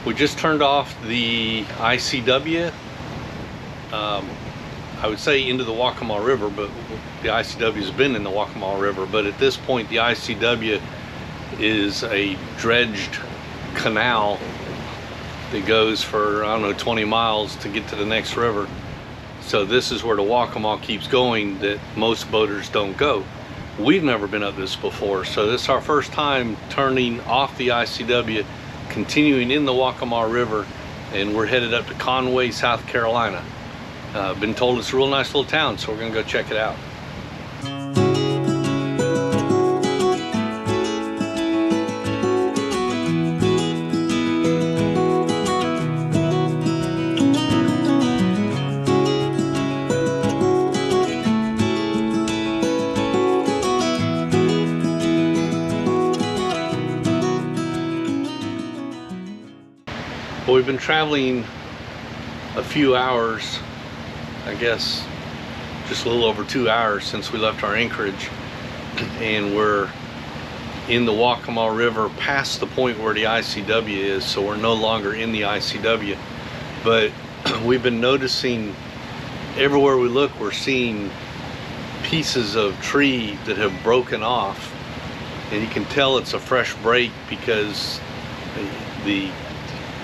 We just turned off the ICW. I would say into the Waccamaw River, but the ICW has been in the Waccamaw River. But at this point, the ICW is a dredged canal that goes for, I don't know, 20 miles to get to the next river. So this is where the Waccamaw keeps going that most boaters don't go. We've never been up this before, so this is our first time turning off the ICW, continuing in the Waccamaw River, and we're headed up to Conway, South Carolina. Been told it's a real nice little town, so we're gonna go check it out. Well, we've been traveling a few hours, I guess just a little over 2 hours since we left our anchorage, and we're in the Waccamaw River past the point where the ICW is, so we're no longer in the ICW. But we've been noticing everywhere we look, we're seeing pieces of tree that have broken off, and you can tell it's a fresh break because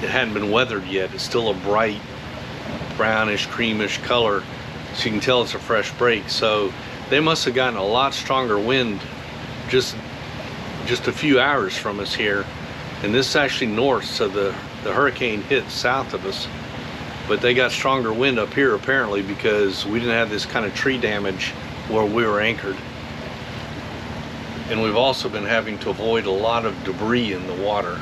it hadn't been weathered yet. It's still a bright brownish creamish color, so you can tell it's a fresh break. So they must have gotten a lot stronger wind just a few hours from us here, and this is actually north, so the hurricane hit south of us, but they got stronger wind up here apparently because we didn't have this kind of tree damage where we were anchored. And we've also been having to avoid a lot of debris in the water.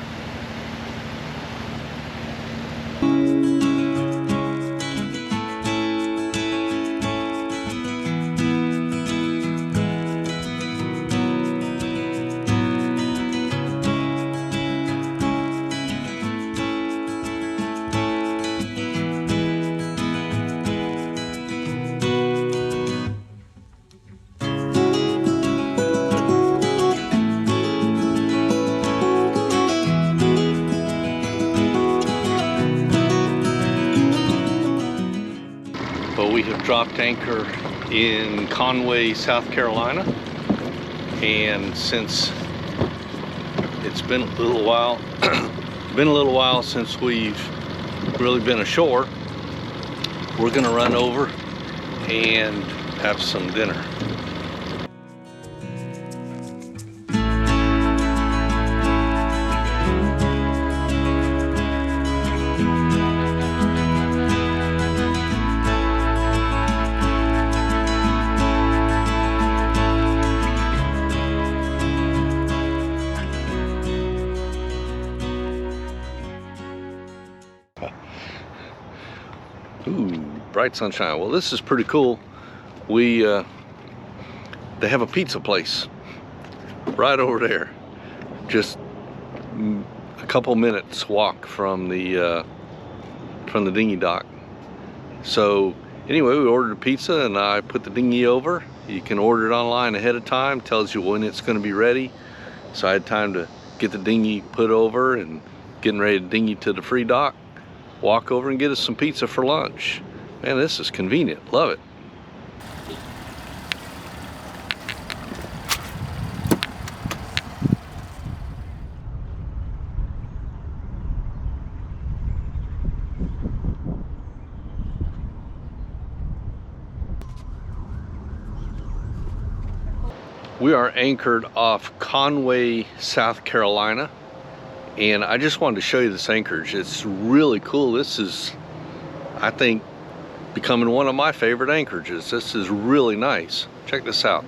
But we have dropped anchor in Conway, South Carolina, and since it's been a little while since we've really been ashore, we're gonna run over and have some dinner. Ooh, bright sunshine. Well, this is pretty cool. They have a pizza place right over there, just a couple minutes walk from the dinghy dock. So anyway, we ordered a pizza and I put the dinghy over. You can order it online ahead of time, tells you when it's going to be ready. So I had time to get the dinghy put over and getting ready to dinghy to the free dock, walk over and get us some pizza for lunch. Man, this is convenient. Love it. We are anchored off Conway, South Carolina, and I just wanted to show you this anchorage. It's really cool. This is, I think, becoming one of my favorite anchorages. This is really nice. Check this out.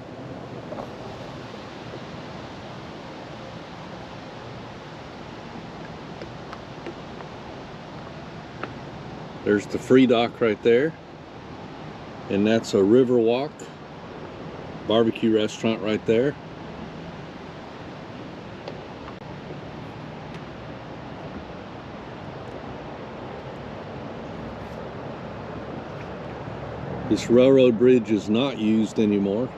There's the free dock right there, and that's a river walk barbecue restaurant right there. This railroad bridge is not used anymore.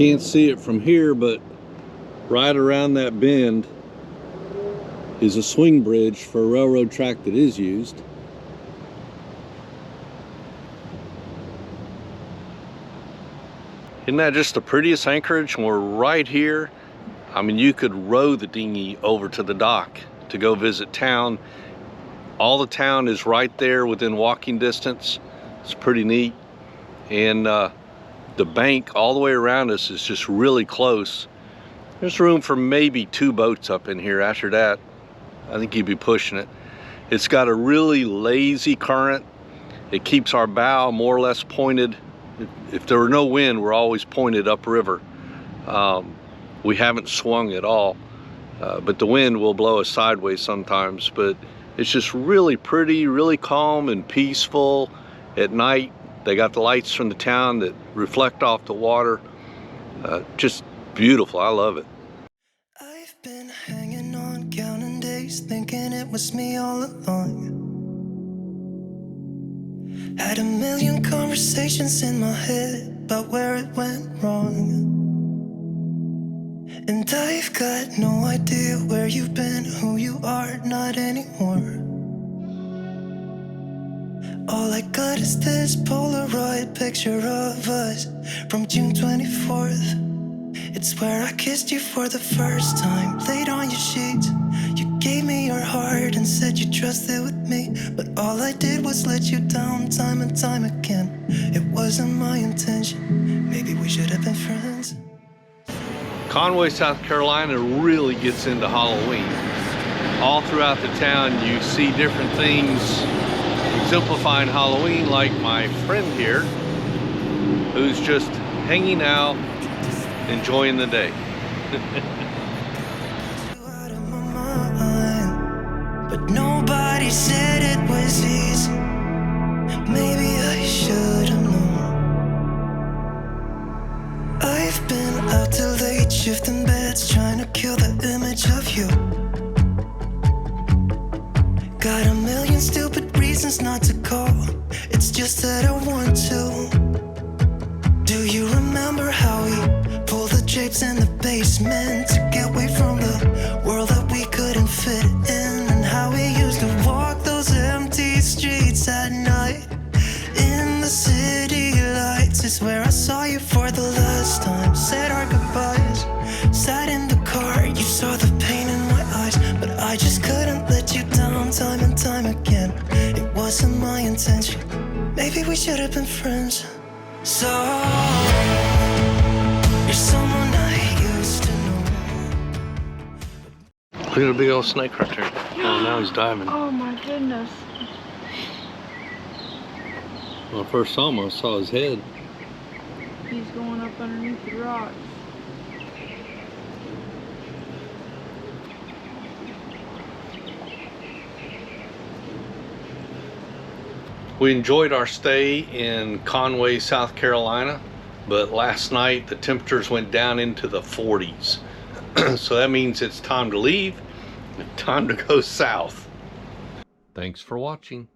can't see it from here, but right around that bend is a swing bridge for a railroad track that is used. Isn't that just the prettiest anchorage? And we're right here. I mean, you could row the dinghy over to the dock to go visit town. All the town is right there within walking distance. It's pretty neat. And the bank all the way around us is just really close. There's room for maybe 2 boats up in here. After that, I think you'd be pushing it. It's got a really lazy current. It keeps our bow more or less pointed. If there were no wind, we're always pointed upriver. We haven't swung at all, but the wind will blow us sideways sometimes. But it's just really pretty, really calm and peaceful. At night, they got the lights from the town that reflect off the water. Just beautiful. I love it. I've been hanging on, counting days, thinking it was me all along. Had a million conversations in my head about where it went wrong. And I've got no idea where you've been, who you are, not anymore. All I got is this Polaroid picture of us from June 24th. It's where I kissed you for the first time, laid on your sheets. You gave me your heart and said you trusted with me, but all I did was let you down time and time again. It wasn't my intention. Maybe we should have been friends. Conway, South Carolina really gets into Halloween. All throughout the town you see different things exemplifying Halloween, like my friend here who's just hanging out, enjoying the day. But nobody said it was easy. Maybe I should have known. I've been out till late, shifting beds, trying to kill the image of you. Got a million stupid reasons not to call. It's just that I want to. Do you remember how we pulled the drapes in the basement to get away from the world that we couldn't fit in? And how we used to walk those empty streets at night in the city lights. It's where I saw you for the last time, said our goodbyes, sat in the car. You saw the pain in my eyes, but I just couldn't let you down time and time again. It wasn't my intention. Maybe we should have been friends. So you're someone I used to know. Look at a big old snake right there. Oh, now he's diving. Oh my goodness. When I first saw him, I saw his head. He's going up underneath the rocks. We enjoyed our stay in Conway, South Carolina, but last night the temperatures went down into the 40s. So that means it's time to leave, time to go south. Thanks for watching.